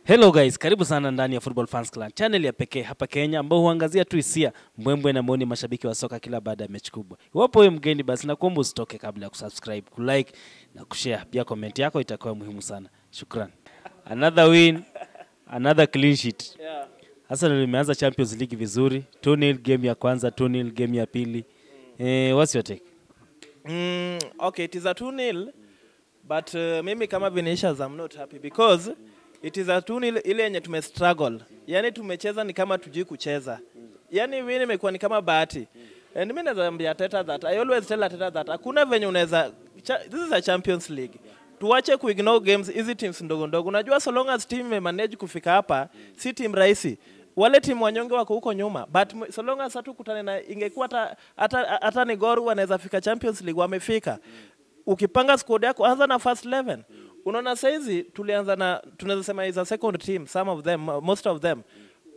Hello guys, karibu sana ndani ya Football Fans Clan, channel ya pekee hapa Kenya ambao huangazia tu hisia, mbwembwe na maoni mashabiki wa soka kila baada ya mechi kubwa. Iwapo wewe mgeni basi nakuomba usitoke kabla ya kusubscribe, kulike na kushare. Pia comment yako itakuwa muhimu sana. Shukran. Another win, another clean sheet. Yeah. Arsenal imeanza Champions League vizuri. 2-0 game ya kwanza, 2-0 game ya pili. What's your take? Okay, it is a 2-0, but mimi kama Vinicius I'm not happy because it is a 2-0 ile yenye tumestruggle. Yani tumecheza ni kama tujui kucheza. Yani win imekuwa ni kama bahati. And mimi naambia Arteta that I always tell Arteta that hakuna venye unaweza, this is a Champions League. Tuache kuignore games hizi teams ndogo ndogo. Unajua so long as team manage kufika hapa, si team rahisi. Wale timu wanyonge wako huko nyuma, but so long as hatukutane na ingekuwa hata ni Gor wanaweza fika Champions League wamefika. Ukipanga squad yako anza na first 11. Unaona saizi tulianza na tunaweza sema is a second team, some of them, most of them,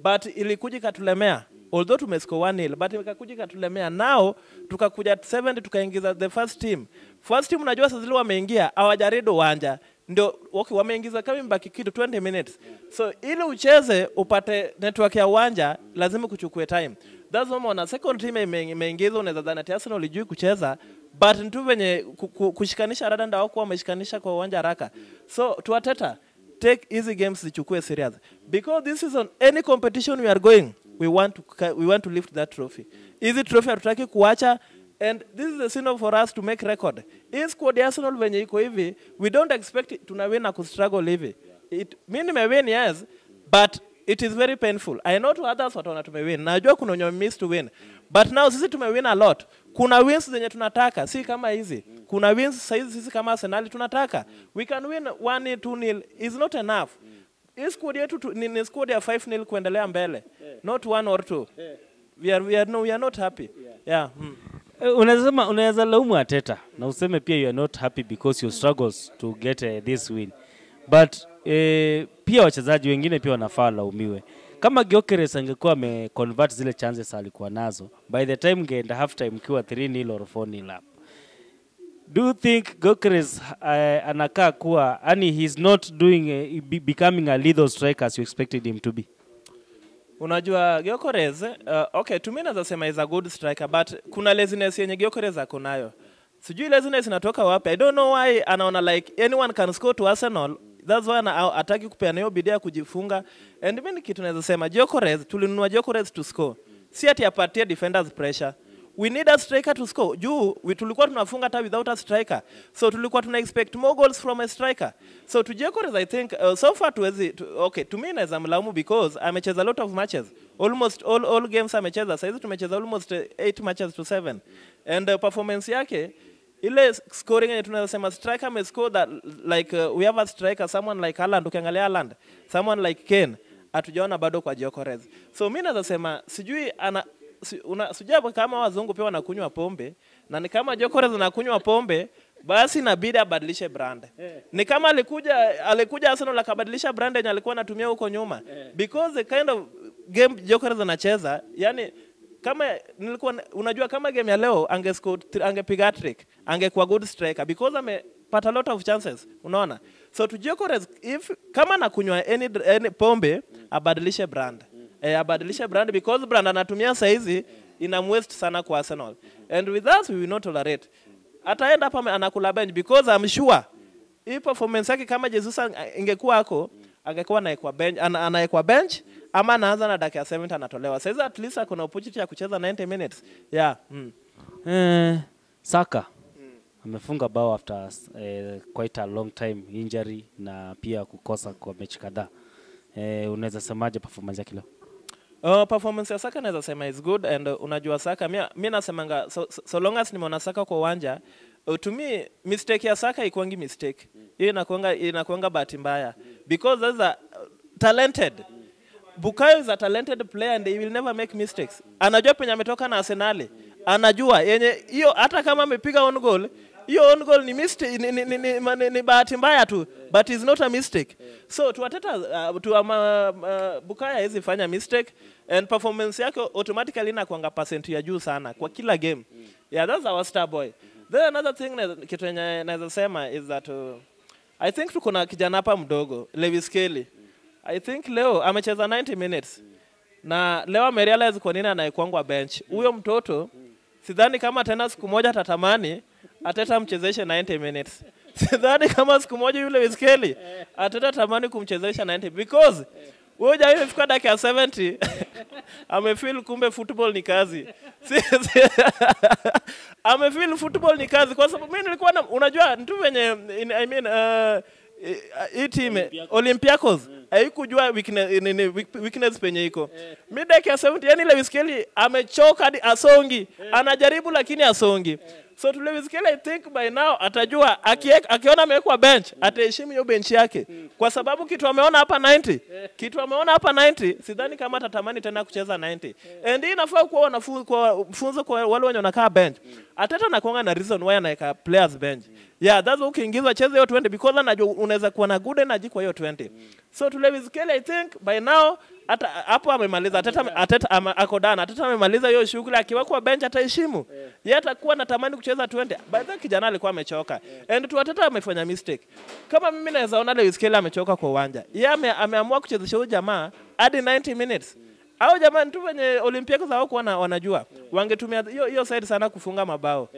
but ilikuja katulemea. Although tumescore 1-0 but ikakuja katulemea. Now tukakuja 70 tukaingiza the first team. First team unajua sasa zile wameingia hawajarido uwanja. Ndio okay, wameingiza kama mbaki kitu 20 minutes. So ili ucheze upate network ya uwanja lazima kuchukue time. That's why on a second team imeingiza unaweza dhani ati Arsenal ilijui kucheza, but ntu venye kushikanisha rada ndio wako wameshikanisha kwa uwanja haraka. So to Arteta, take easy games zichukue serious because this is on any competition we are going, we want to lift that trophy. Easy trophy hatutaki kuacha. And this is the signal for us to make record. Is squad Arsenal venye iko hivi, we don't expect tunawin na kustruggle hivi. Mimi nimewin yes, but it is very painful. I know to others wataona tumewin. Najua kuna wenye miss to win. But now sisi tumewin a lot. Kuna wins zenye tunataka, si kama hizi. Kuna wins saizi sisi kama Arsenal tunataka. We can win 1-0, 2-0 is not enough. Is squad yetu ni squad ya 5-0 kuendelea mbele. Not 1 or 2. We are not happy. Yeah. Unaweza laumu Arteta na useme pia you are not happy because you struggles to get this win. But pia wachezaji wengine pia wanafaa laumiwe. Kama Gyökeres angekuwa ameconvert zile chances alikuwa nazo, by the time ngeenda half time kiwa 3-0 or 4-0 up. Do you think Gyökeres anakaa kuwa he's not doing becoming a lethal striker as you expected him to be? Unajua Gyökeres, okay, to me naweza sema is a good striker, but kuna laziness yenye Gyökeres ako nayo. Sijui laziness inatoka wapi. I don't know why anaona like anyone can score to Arsenal. That's why ataki kupeana hiyo bidii ya kujifunga. And mimi kitu naweza sema Gyökeres, tulinunua Gyökeres to score. Si ati apatie defenders pressure. We need a striker to score. Juu tulikuwa tunafunga hata without a striker. So tulikuwa tuna expect more goals from a striker. So to Gyökeres I think so far okay, to me naweza mlaumu because amecheza a lot of matches. Almost all games amecheza. Sasa tumecheza almost 8 matches to 7. And performance yake ile scoring yenye tunasema striker amescore that like we have a striker someone like Haaland, ukiangalia Haaland, someone like Kane hatujaona bado kwa Gyökeres. So mimi naweza sema sijui sijui kama wazungu pia wanakunywa pombe na ni kama Gyökeres anakunywa pombe basi inabidi abadilishe brand. Ni kama alikuja Arsenal akabadilisha brand yenye alikuwa anatumia huko nyuma because the kind of game Gyökeres anacheza, yani kama unajua kama game ya leo angepiga hat-trick, angekuwa good striker because amepata a lot of chances, unaona. So to Gyökeres, if kama anakunywa any pombe abadilishe brand. Abadilishe brand because brand anatumia saizi inamwaste sana kwa Arsenal. And with us we will not tolerate. Ataenda hapa anakula bench because I'm sure hii performance yake kama Jesus ingekuwa hako angekuwa anaekwa bench ama anaanza na dakika 70 anatolewa. Sasa at least kuna opportunity ya kucheza 90 minutes. Yeah. Saka amefunga bao after quite a long time injury na pia kukosa kwa mechi kadhaa. Unaweza semaje performance yake leo? Performance ya Saka naweza sema is good. And unajua Saka mimi nasemanga so long as nimeona Saka kwa uwanja, to me mistake ya Saka ikuangi mistake. Hiyo inakuanga bahati mbaya because there's a talented Bukayo is a talented player and he will never make mistakes. Anajua penye ametoka na Arsenal. Anajua yenye hiyo hata kama amepiga on goal, hiyo on goal ni mistake, ni bahati mbaya tu, but it's not a mistake. So to Arteta Bukayo hizi fanya mistake and performance yake automatically inakuanga percent ya juu sana kwa kila game. Yeah, that's our star boy. Then another thing kitu yenye naweza sema is that I think tuko na kijana hapa mdogo, Lewis Kelly. I think leo amecheza 90 minutes. Na leo amerealize kwa nini anaikuangwa bench. Huyo mtoto sidhani kama tena siku moja atatamani Ateta mchezeshe 90 minutes. Sidhani kama siku moja yule Wiskeli Ateta tamani kumchezesha 90 because wewe jayo ifika dakika 70 amefeel kumbe football ni kazi. Amefeel football ni kazi kwa sababu mimi nilikuwa unajua mtu venye I mean hii team Olympiacos haikujua weakness penye iko. Mimi dakika 70 yani ile Wiskeli amechoka hadi asongi. Anajaribu lakini asongi. So tule Wiskeli I think by now atajua akiona amewekwa bench ataheshimu hiyo bench yake kwa sababu kitu ameona hapa 90 sidhani kama atatamani tena kucheza 90 and hii inafaa kuwa wanafunzi kwa wale wenye wanakaa bench Ateta nakuanga na reason why anaweka players bench that's ukiingiza cheze hiyo 20 because anajua unaweza kuwa na good energy kwa hiyo 20 so tule Wiskeli I think by now hata hapo amemaliza Ateta akodana Ateta amemaliza hiyo shughuli akiwa kwa bench ataheshimu yeye atakuwa anatamani kucheza 20 by the kijana alikuwa amechoka and tu Ateta amefanya mistake kama mimi naweza ona Wiskeli amechoka kwa uwanja yeye ameamua kuchezesha huyo jamaa hadi 90 minutes au jamaa tu wenye Olympiacos hao wanajua wangetumia hiyo side sana kufunga mabao